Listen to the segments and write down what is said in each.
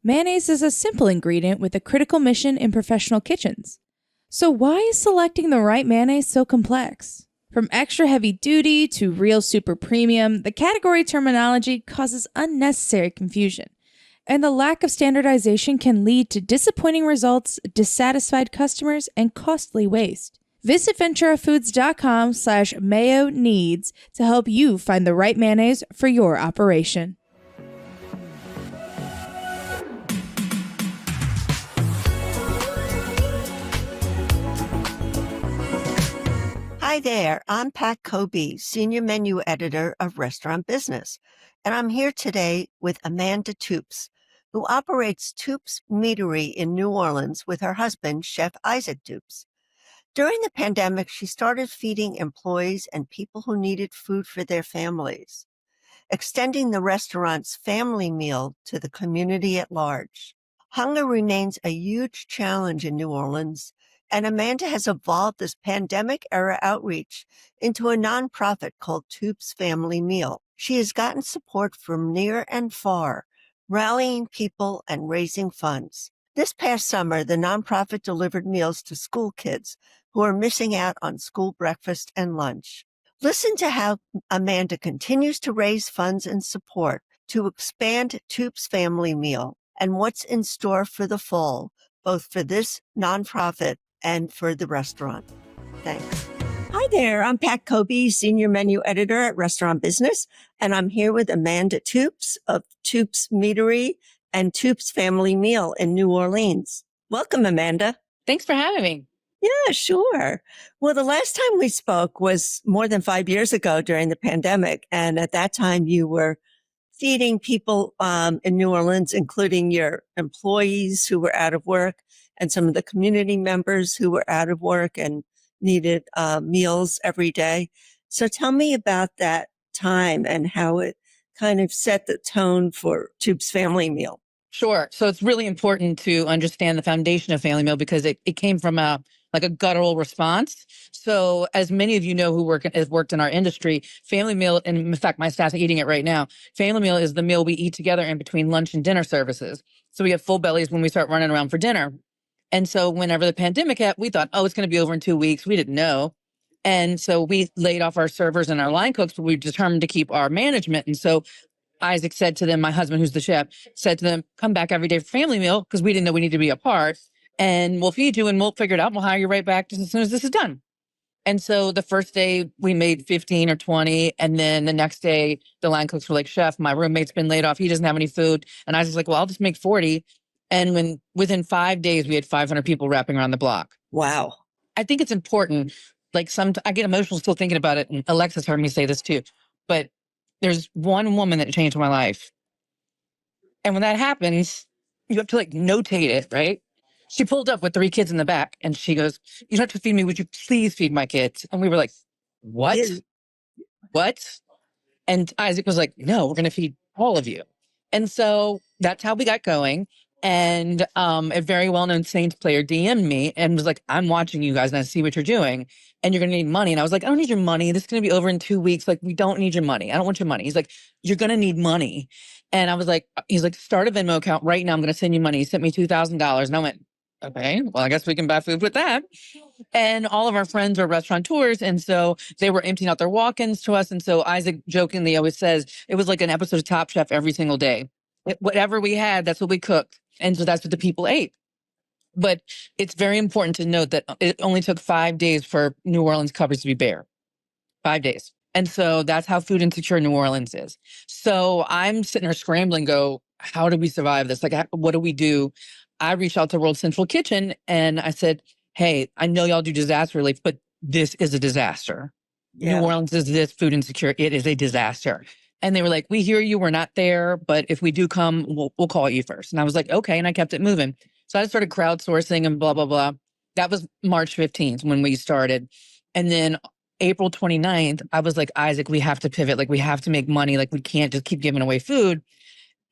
Mayonnaise is a simple ingredient with a critical mission in professional kitchens. So why is selecting the right mayonnaise so complex? From extra heavy duty to real super premium, the category terminology causes unnecessary confusion. And the lack of standardization can lead to disappointing results, dissatisfied customers, and costly waste. Visit venturafoods.com/mayo needs to help you find the right mayonnaise for your operation. Hi there, I'm Pat Kobe, Senior Menu Editor of Restaurant Business, and I'm here today with Amanda Toups, who operates Toups Meatery in New Orleans with her husband, Chef Isaac Toups. During the pandemic, she started feeding employees and people who needed food for their families, extending the restaurant's family meal to the community at large. Hunger remains a huge challenge in New Orleans, and Amanda has evolved this pandemic-era outreach into a nonprofit called Toups Family Meal. She has gotten support from near and far, rallying people and raising funds. This past summer, the nonprofit delivered meals to school kids who are missing out on school breakfast and lunch. Listen to how Amanda continues to raise funds and support to expand Toups Family Meal and what's in store for the fall, both for this nonprofit and for the restaurant. Thanks. Hi there, I'm Pat Kobe, Senior Menu Editor at Restaurant Business, and I'm here with Amanda Toups of Toups Meatery and Toups Family Meal in New Orleans. Welcome, Amanda. Thanks for having me. Yeah, sure. Well, the last time we spoke was more than 5 years ago during the pandemic, and at that time you were feeding people in New Orleans, including your employees who were out of work and some of the community members who were out of work and needed meals every day. So tell me about that time and how it kind of set the tone for Toups Family Meal. Sure. So it's really important to understand the foundation of Family Meal because it came from a guttural response. So as many of you know who has worked in our industry, Family Meal, and in fact, my staff's eating it right now. Family Meal is the meal we eat together in between lunch and dinner services. So we have full bellies when we start running around for dinner. And so whenever the pandemic hit, we thought, oh, it's going to be over in 2 weeks. We didn't know. And so we laid off our servers and our line cooks, but we determined to keep our management. And so Isaac said to them, my husband, who's the chef, said to them, come back every day for Family Meal because we didn't know we needed to be apart. And we'll feed you and we'll figure it out. We'll hire you right back just as soon as this is done. And so the first day we made 15 or 20. And then the next day, the line cooks were like, Chef, my roommate's been laid off. He doesn't have any food. And Isaac's like, well, I'll just make 40. And within 5 days, we had 500 people wrapping around the block. Wow. I think it's important. I get emotional still thinking about it. And Alexis heard me say this too. But there's one woman that changed my life. And when that happens, you have to notate it, right? She pulled up with 3 kids in the back and she goes, you don't have to feed me. Would you please feed my kids? And we were like, what? What? And Isaac was like, no, we're going to feed all of you. And so that's how we got going. And a very well-known Saints player DM'd me and was like, I'm watching you guys and I see what you're doing and you're going to need money. And I was like, I don't need your money. This is going to be over in 2 weeks. We don't need your money. I don't want your money. He's like, you're going to need money. And I was like, he's like, start a Venmo account right now. I'm going to send you money. He sent me $2,000. And I went, okay, well, I guess we can buy food with that. And all of our friends are restaurateurs. And so they were emptying out their walk-ins to us. And so Isaac jokingly always says, it was like an episode of Top Chef every single day. Whatever we had, that's what we cooked. And so that's what the people ate. But it's very important to note that it only took 5 days for New Orleans cupboards to be bare. 5 days. And so that's how food insecure New Orleans is. So I'm sitting there scrambling, how do we survive this? What do we do? I reached out to World Central Kitchen and I said, hey, I know y'all do disaster relief, but this is a disaster. Yeah. New Orleans is this food insecure. It is a disaster. And they were like, we hear you. We're not there. But if we do come, we'll call you first. And I was like, okay. And I kept it moving. So I started crowdsourcing and blah, blah, blah. That was March 15th when we started. And then April 29th, I was like, Isaac, we have to pivot. We have to make money. We can't just keep giving away food.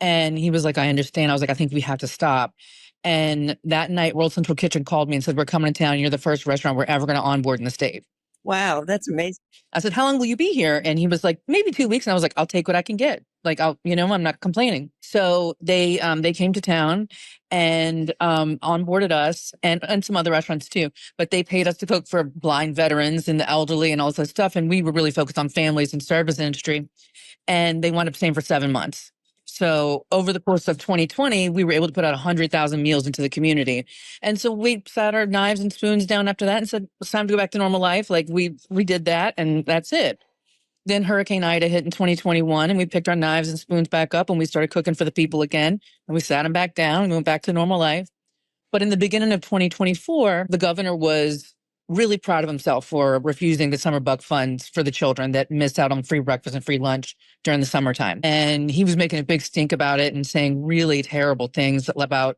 And he was like, I understand. I was like, I think we have to stop. And that night, World Central Kitchen called me and said, we're coming to town. You're the first restaurant we're ever going to onboard in the state. Wow, that's amazing. I said, how long will you be here? And he was like, maybe 2 weeks. And I was like, I'll take what I can get. Like, I'm not complaining. So they came to town and onboarded us and some other restaurants too. But they paid us to cook for blind veterans and the elderly and all this stuff. And we were really focused on families and service industry. And they wound up staying for 7 months. So over the course of 2020, we were able to put out 100,000 meals into the community. And so we sat our knives and spoons down after that and said, it's time to go back to normal life. Like we did that and that's it. Then Hurricane Ida hit in 2021 and we picked our knives and spoons back up and we started cooking for the people again. And we sat them back down and went back to normal life. But in the beginning of 2024, the governor was really proud of himself for refusing the summer buck funds for the children that missed out on free breakfast and free lunch during the summertime. And he was making a big stink about it and saying really terrible things about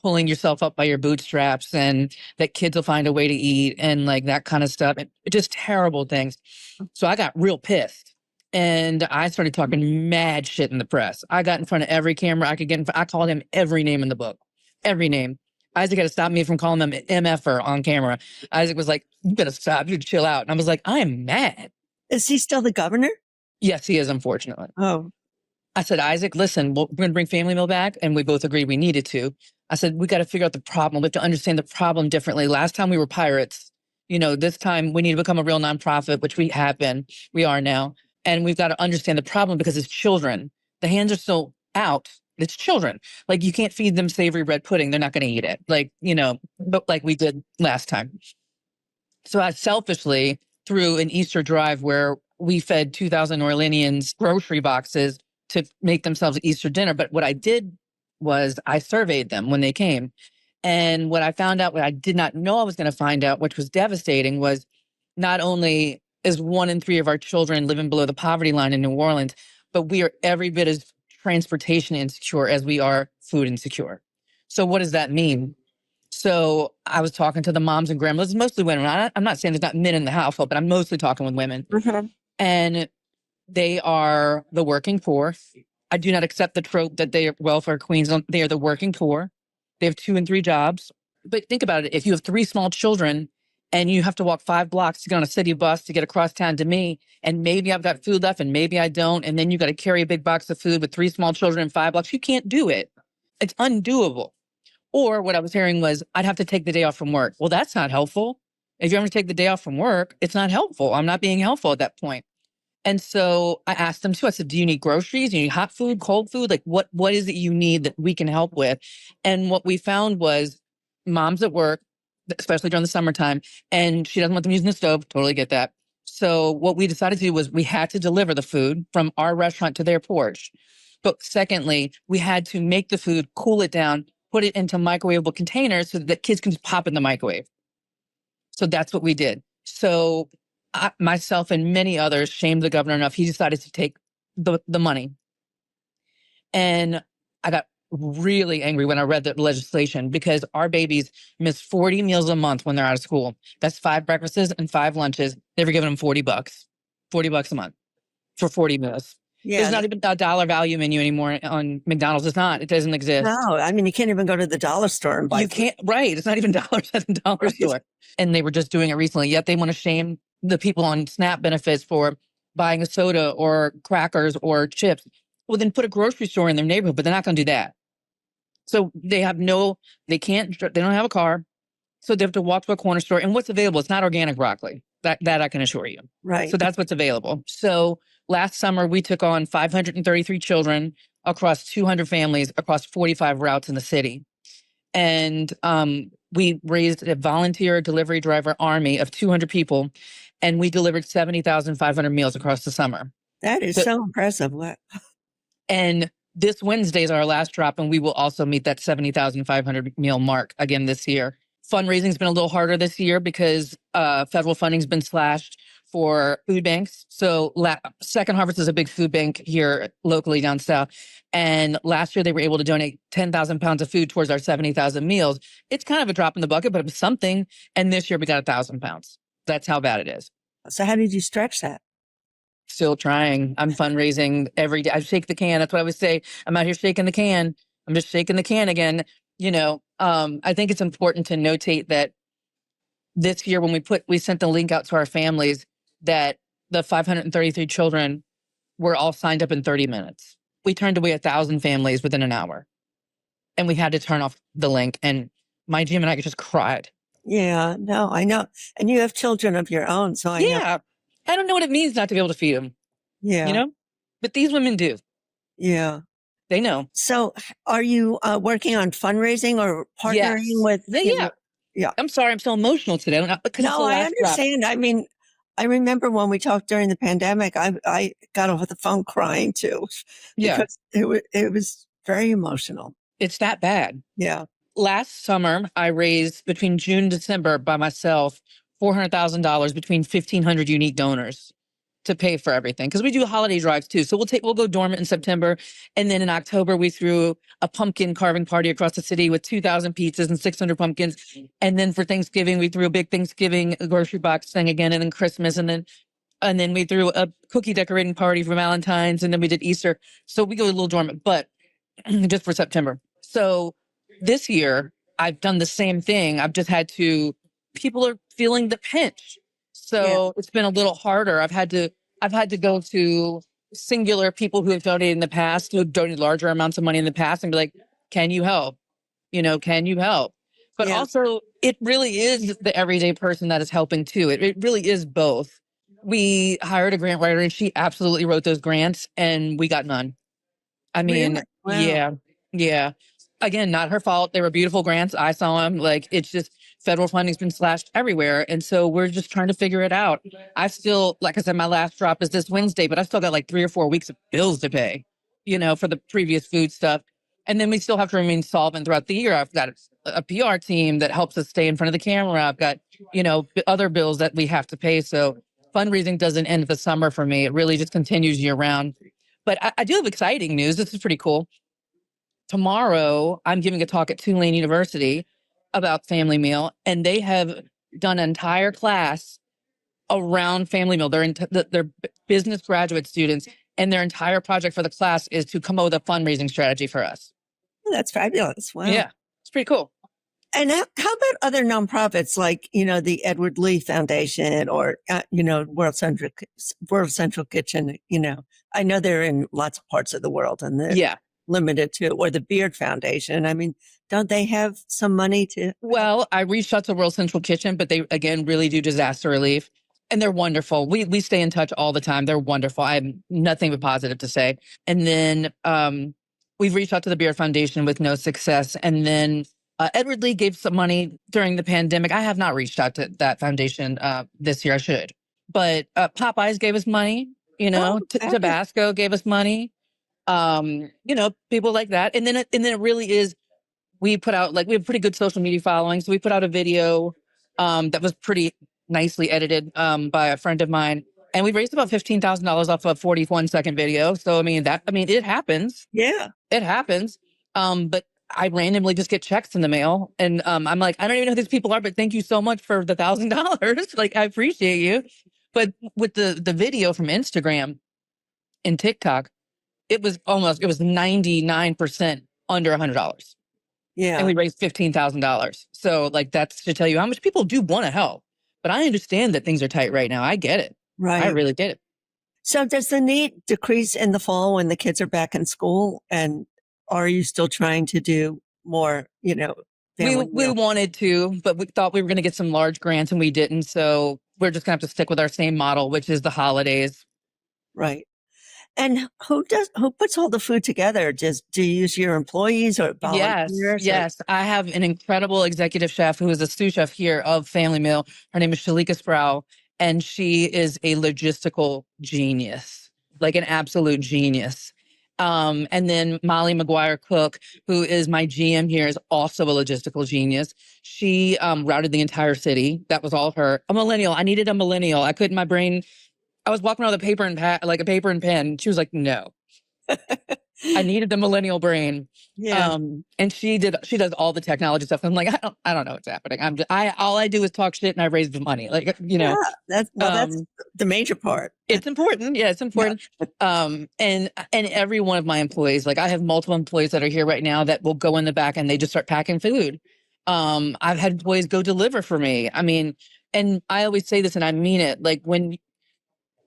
pulling yourself up by your bootstraps and that kids will find a way to eat and like that kind of stuff. Just terrible things. So I got real pissed and I started talking mad shit in the press. I got in front of every camera I could get in front. I called him every name in the book, every name. Isaac had to stop me from calling him MFer on camera. Isaac was like, you better stop, you chill out. And I was like, I am mad. Is he still the governor? Yes, he is, unfortunately. Oh, I said, Isaac, listen, we're going to bring Family Meal back. And we both agreed we needed to. I said, we got to figure out the problem. We have to understand the problem differently. Last time we were pirates, this time we need to become a real nonprofit, which we have been. We are now. And we've got to understand the problem because it's children. The hands are so out. It's children. Like you can't feed them savory bread pudding. They're not going to eat it. But like we did last time. So I selfishly threw an Easter drive where we fed 2,000 Orleanians grocery boxes to make themselves Easter dinner. But what I did was I surveyed them when they came. And what I found out, what I did not know I was going to find out, which was devastating, was not only is 1 in 3 of our children living below the poverty line in New Orleans, but we are every bit as transportation insecure as we are food insecure. So what does that mean? So I was talking to the moms and grandmothers, mostly women. I'm not saying there's not men in the household, but I'm mostly talking with women. mm-hmm. And they are the working poor. I do not accept the trope that they are welfare queens. They are the working poor. They have 2 and 3 jobs. But think about it. If you have 3 small children and you have to walk 5 blocks to get on a city bus to get across town to me, and maybe I've got food left and maybe I don't, and then you got to carry a big box of food with 3 small children and 5 blocks, you can't do it. It's undoable. Or what I was hearing was I'd have to take the day off from work. Well, that's not helpful. If you're going to take the day off from work, it's not helpful. I'm not being helpful at that point. And so I asked them too, I said, do you need groceries? Do you need hot food, cold food? Like what is it you need that we can help with? And what we found was moms at work, especially during the summertime, and she doesn't want them using the stove. Totally get that. So what we decided to do was we had to deliver the food from our restaurant to their porch. But secondly, we had to make the food, cool it down, put it into microwavable containers so that kids can just pop in the microwave. So that's what we did. So myself and many others shamed the governor enough. He decided to take the money. And I got really angry when I read the legislation because our babies miss 40 meals a month when they're out of school. That's 5 breakfasts and 5 lunches. They were giving them $40, $40 a month for 40 meals. Yeah. There's not even a dollar value menu anymore on McDonald's. It's not. It doesn't exist. No, I mean, you can't even go to the dollar store and buy You can't, right. It's not even dollars at the dollar store. And they were just doing it recently. Yet they want to shame the people on SNAP benefits for buying a soda or crackers or chips. Well, then put a grocery store in their neighborhood, but they're not going to do that. So they don't have a car. So they have to walk to a corner store. And what's available? It's not organic broccoli. That I can assure you. Right. So that's what's available. So last summer, we took on 533 children across 200 families across 45 routes in the city. And we raised a volunteer delivery driver army of 200 people, and we delivered 70,500 meals across the summer. That is so impressive. What? And this Wednesday is our last drop, and we will also meet that 70,500 meal mark again this year. Fundraising's been a little harder this year because federal funding's been slashed for food banks. So Second Harvest is a big food bank here locally down south. And last year they were able to donate 10,000 pounds of food towards our 70,000 meals. It's kind of a drop in the bucket, but it was something. And this year we got 1,000 pounds. That's how bad it is. So how did you stretch that? Still trying. I'm fundraising every day. I shake the can. That's what I would say. I'm out here shaking the can. I'm just shaking the can again. I think it's important to notate that this year when we sent the link out to our families that the 533 children were all signed up in 30 minutes. We turned away 1,000 families within an hour, and we had to turn off the link. And my GM and I just cried. Yeah, no, I know. And you have children of your own, so I know. Yeah. I don't know what it means not to be able to feed them, Yeah, you know? But these women do. yeah. They know. So are you working on fundraising or partnering Yes. with? Yeah. Yeah. I'm sorry, I'm so emotional today. Because it's the No, I last drop. understand. I mean, I remember when we talked during the pandemic, I got off the phone crying too, Yeah. because it was very emotional. It's that bad. Yeah. Last summer, I raised between June and December by myself $400,000 between 1,500 unique donors to pay for everything. Because we do holiday drives too. So we'll go dormant in September. And then in October, we threw a pumpkin carving party across the city with 2,000 pizzas and 600 pumpkins. And then for Thanksgiving, we threw a big Thanksgiving grocery box thing again. And then Christmas. And then we threw a cookie decorating party for Valentine's. And then we did Easter. So we go a little dormant, but just for September. So this year, I've done the same thing. I've just had to, people are feeling the pinch. So It's been a little harder. I've had to go to singular people who have donated in the past, who have donated larger amounts of money in the past, and be like, can you help? Can you help? But also, it really is the everyday person that is helping too. It really is both. We hired a grant writer, and she absolutely wrote those grants, and we got none. I mean, Really? Wow. yeah. Again, not her fault. They were beautiful grants. I saw them. Like, it's just federal funding's been slashed everywhere. And so we're just trying to figure it out. I still, like I said, my last drop is this Wednesday, but I still got like 3 or 4 weeks of bills to pay, for the previous food stuff. And then we still have to remain solvent throughout the year. I've got a PR team that helps us stay in front of the camera. I've got, other bills that we have to pay. So fundraising doesn't end the summer for me. It really just continues year round. But I do have exciting news. This is pretty cool. Tomorrow, I'm giving a talk at Tulane University about Family Meal, and they have done an entire class around Family Meal. They're business graduate students, and their entire project for the class is to come up with a fundraising strategy for us. Oh, that's fabulous. Wow. Yeah, it's pretty cool. And how about other nonprofits like, the Edward Lee Foundation or, World Central Kitchen? I know they're in lots of parts of the world and they're limited to, or the Beard Foundation. I mean, don't they have some money to? Well, I reached out to World Central Kitchen, but they, again, really do disaster relief. And they're wonderful. We stay in touch all the time. They're wonderful. I have nothing but positive to say. And then we've reached out to the Beard Foundation with no success. And then Edward Lee gave some money during the pandemic. I have not reached out to that foundation this year. I should. But Popeyes gave us money. Tabasco gave us money. People like that. And then it really is. We put out, we have pretty good social media following. So we put out a video that was pretty nicely edited by a friend of mine. And we raised about $15,000 off of a 41-second video. So, it happens. Yeah. It happens. But I randomly just get checks in the mail. And I'm like, I don't even know who these people are, but thank you so much for the $1,000. Like, I appreciate you. But with the video from Instagram and TikTok, it was 99% under $100. Yeah. And we raised $15,000. So that's to tell you how much people do want to help. But I understand that things are tight right now. I get it. Right. I really get it. So does the need decrease in the fall when the kids are back in school? And are you still trying to do more, family We wanted to, but we thought we were going to get some large grants and we didn't. So we're just going to have to stick with our same model, which is the holidays. Right. And who puts all the food together? Do you use your employees or volunteers? Yes. I have an incredible executive chef who is a sous chef here of Family Meal. Her name is Shalika Sproul, and she is a logistical genius, like an absolute genius. And then Molly McGuire Cook, who is my GM here, is also a logistical genius. She routed the entire city. That was all her. A millennial. I needed a millennial. I couldn't, my brain, I was walking around with a paper and pen. She was like, no. I needed the millennial brain. Yeah. And she does all the technology stuff. I'm like, I don't know what's happening. All I do is talk shit and I raise the money. Yeah, that's the major part. It's important. Yeah, it's important. Yeah. And every one of my employees, I have multiple employees that are here right now that will go in the back and they just start packing food. I've had employees go deliver for me. I mean, and I always say this and I mean it, like when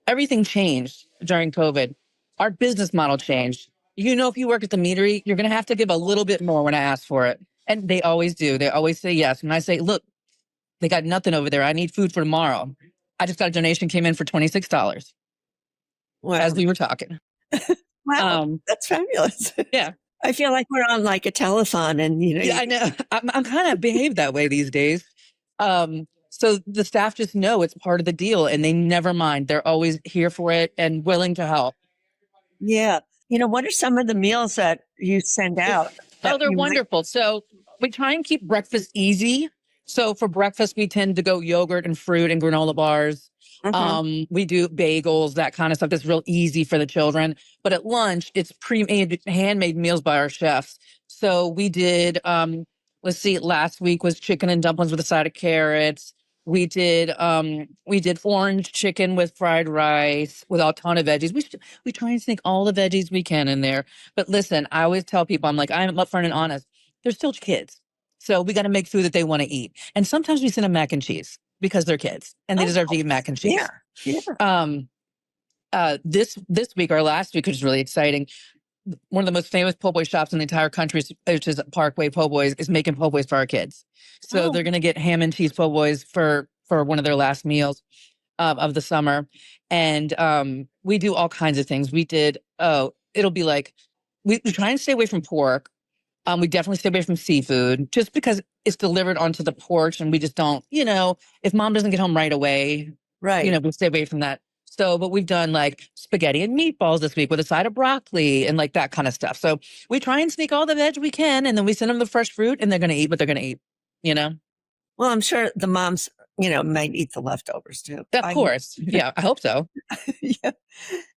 everything changed during COVID, our business model changed. If you work at the meatery, you're going to have to give a little bit more when I ask for it. And they always do. They always say yes. When I say, look, they got nothing over there. I need food for tomorrow. I just got a donation came in for $26 Wow. as we were talking. Wow. That's fabulous. Yeah. I feel like we're on like a telethon and, Yeah, I know. I'm kind of behaved that way these days. So the staff just know it's part of the deal and they never mind. They're always here for it and willing to help. Yeah. What are some of the meals that you send out? Oh, they're wonderful. So we try and keep breakfast easy. So for breakfast, we tend to go yogurt and fruit and granola bars. We do bagels, that kind of stuff that's real easy for the children. But at lunch, it's pre-made, handmade meals by our chefs. So we did, let's see, last week was chicken and dumplings with a side of carrots. We did orange chicken with fried rice with a ton of veggies. We try and sneak all the veggies we can in there. But listen, I always tell people, I'm like, I'm upfront and honest. They're still kids. So we got to make food that they want to eat. And sometimes we send them mac and cheese because they're kids and they deserve to eat mac and cheese. This week or last week, which is really exciting, one of the most famous po' boy shops in the entire country, which is Parkway Po' Boys, is making po' boys for our kids. So they're going to get ham and cheese po' boys for one of their last meals of the summer. And we do all kinds of things. It'll be like, we try and stay away from pork. We definitely stay away from seafood just because it's delivered onto the porch and we just don't, if mom doesn't get home right away, we stay away from that. So, but we've done like spaghetti and meatballs this week with a side of broccoli and like that kind of stuff. So we try and sneak all the veg we can and then we send them the fresh fruit and they're going to eat what they're going to eat, Well, I'm sure the moms, might eat the leftovers too. Of course. Yeah, I hope so. Yeah.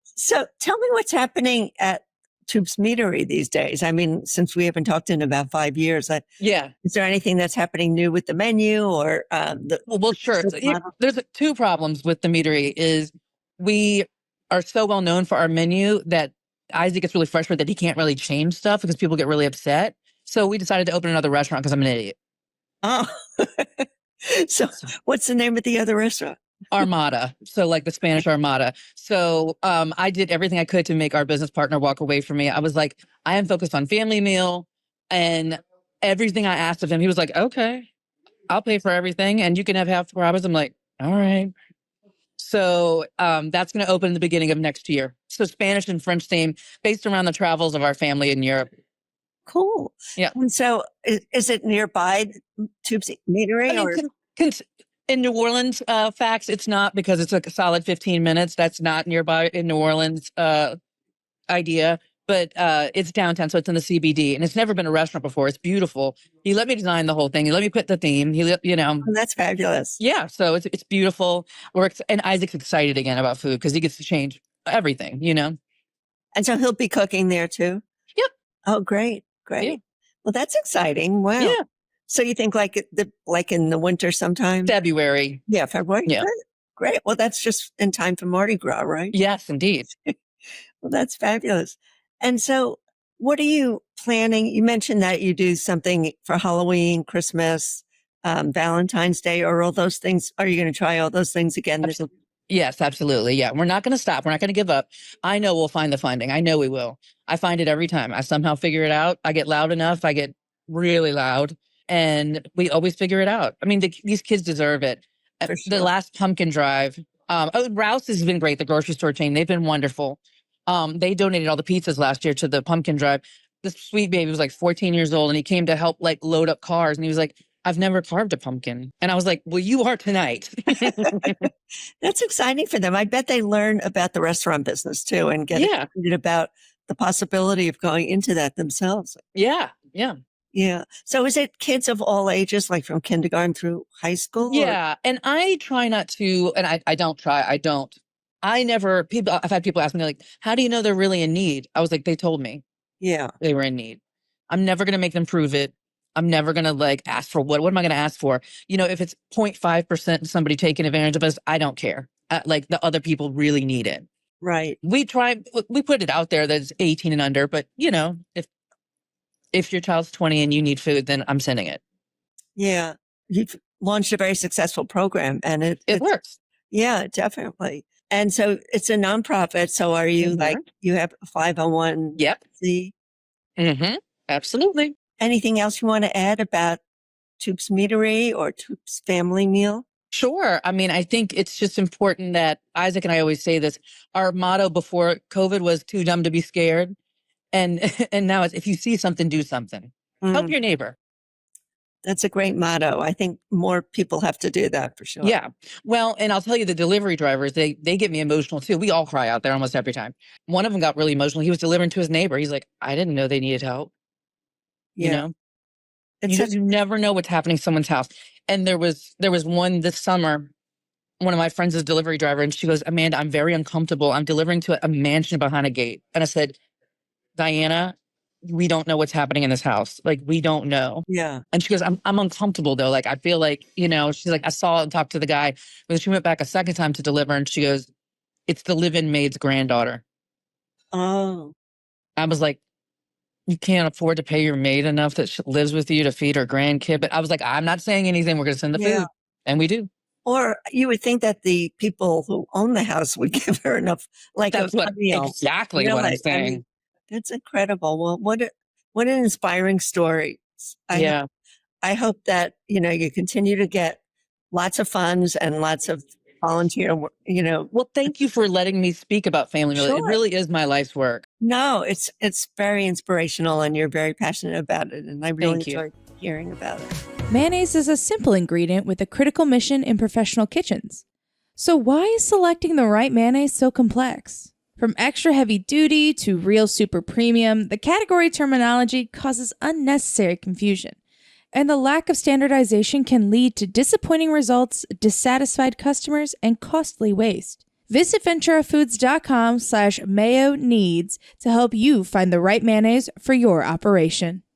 So tell me what's happening at Toups Meatery these days. I mean, since we haven't talked in about 5 years, is there anything that's happening new with the menu or Well, sure. There's two problems with the meatery is we are so well known for our menu that Isaac gets really frustrated that he can't really change stuff because people get really upset. So we decided to open another restaurant because I'm an idiot. Oh, so what's the name of the other restaurant? Armada. So like the Spanish Armada. So I did everything I could to make our business partner walk away from me. I was like, I am focused on family meal and everything I asked of him. He was like, okay, I'll pay for everything and you can have half the profits. I'm like, all right. So that's going to open in the beginning of next year. So Spanish and French theme based around the travels of our family in Europe. Cool. Yeah. And so is it nearby Toups Meatery? In New Orleans, facts, it's not because it's a solid 15 minutes. That's not nearby in New Orleans idea. But it's downtown, so it's in the CBD. And it's never been a restaurant before. It's beautiful. He let me design the whole thing. He let me put the theme. Oh, that's fabulous. Yeah, so it's beautiful. And Isaac's excited again about food because he gets to change everything, And so he'll be cooking there too? Yep. Oh, great. Yeah. Well, that's exciting. Wow. Yeah. So you think like in the winter sometime? February. Yeah, February. Yeah. Great. Well, that's just in time for Mardi Gras, right? Yes, indeed. Well, that's fabulous. And so what are you planning? You mentioned that you do something for Halloween, Christmas, Valentine's Day, or all those things. Are you going to try all those things again? Yes, absolutely. Yeah. We're not going to stop. We're not going to give up. I know we'll find the funding. I know we will. I find it every time. I somehow figure it out. I get loud enough. I get really loud and we always figure it out. I mean, these kids deserve it. Sure. The last pumpkin drive. Rouse has been great. The grocery store chain. They've been wonderful. They donated all the pizzas last year to the pumpkin drive. This sweet baby was like 14 years old and he came to help like load up cars. And he was like, I've never carved a pumpkin. And I was like, well, you are tonight. That's exciting for them. I bet they learn about the restaurant business too and get excited about the possibility of going into that themselves. Yeah. Yeah. Yeah. So is it kids of all ages, like from kindergarten through high school? Yeah. And I try not to, and I don't try. I've had people ask me like, how do you know they're really in need? I was like, they told me. Yeah. They were in need. I'm never going to make them prove it. I'm never going to like ask for what am I going to ask for? If it's 0.5% somebody taking advantage of us, I don't care. Like the other people really need it. Right. We put it out there that it's 18 and under, but if your child's 20 and you need food, then I'm sending it. Yeah. You've launched a very successful program and It it's, works. yeah, definitely. And so it's a nonprofit. So are you like, you have a 501c? Yep. Absolutely. Anything else you want to add about Toups Meatery or Toups Family Meal? Sure. I mean, I think it's just important that Isaac and I always say this. Our motto before COVID was too dumb to be scared. And and now it's if you see something, do something. Help Mm, your neighbor. that's a great motto. I think more people have to do that for sure. Yeah. Well, and I'll tell you, the delivery drivers, they get me emotional too. We all cry out there almost every time. One of them got really emotional. He was delivering to his neighbor. He's like, I didn't know they needed help. You Yeah. know, It's such, you never know what's happening in someone's house. And there was one this summer. One of my friends is a delivery driver, and she goes, Amanda, I'm very uncomfortable. I'm delivering to a mansion behind a gate. And I said, Diana, we don't know what's happening in this house. Like, we don't know. yeah. And she goes, I'm uncomfortable though. Like, I feel like, she's like, I saw and talked to the guy. But she went back a second time to deliver, and she goes, it's the live-in maid's granddaughter. Oh, I was like, you can't afford to pay your maid enough that she lives with you to feed her grandkid. But I was like, I'm not saying anything. We're going to send the yeah. food. And we do. Or you would think that the people who own the house would give her enough, like That's a meal. exactly what I'm Really, I saying. mean, that's incredible. Well, what an inspiring story. Yeah. I hope that, you continue to get lots of funds and lots of volunteer work, Well, thank you for letting me speak about family meal. It Sure. really is my life's work. No, it's very inspirational and you're very passionate about it. And I really Thank you. enjoyed hearing about it. Mayonnaise is a simple ingredient with a critical mission in professional kitchens. So why is selecting the right mayonnaise so complex? From extra heavy duty to real super premium, the category terminology causes unnecessary confusion. And the lack of standardization can lead to disappointing results, dissatisfied customers, and costly waste. Visit venturafoods.com/mayo needs to help you find the right mayonnaise for your operation.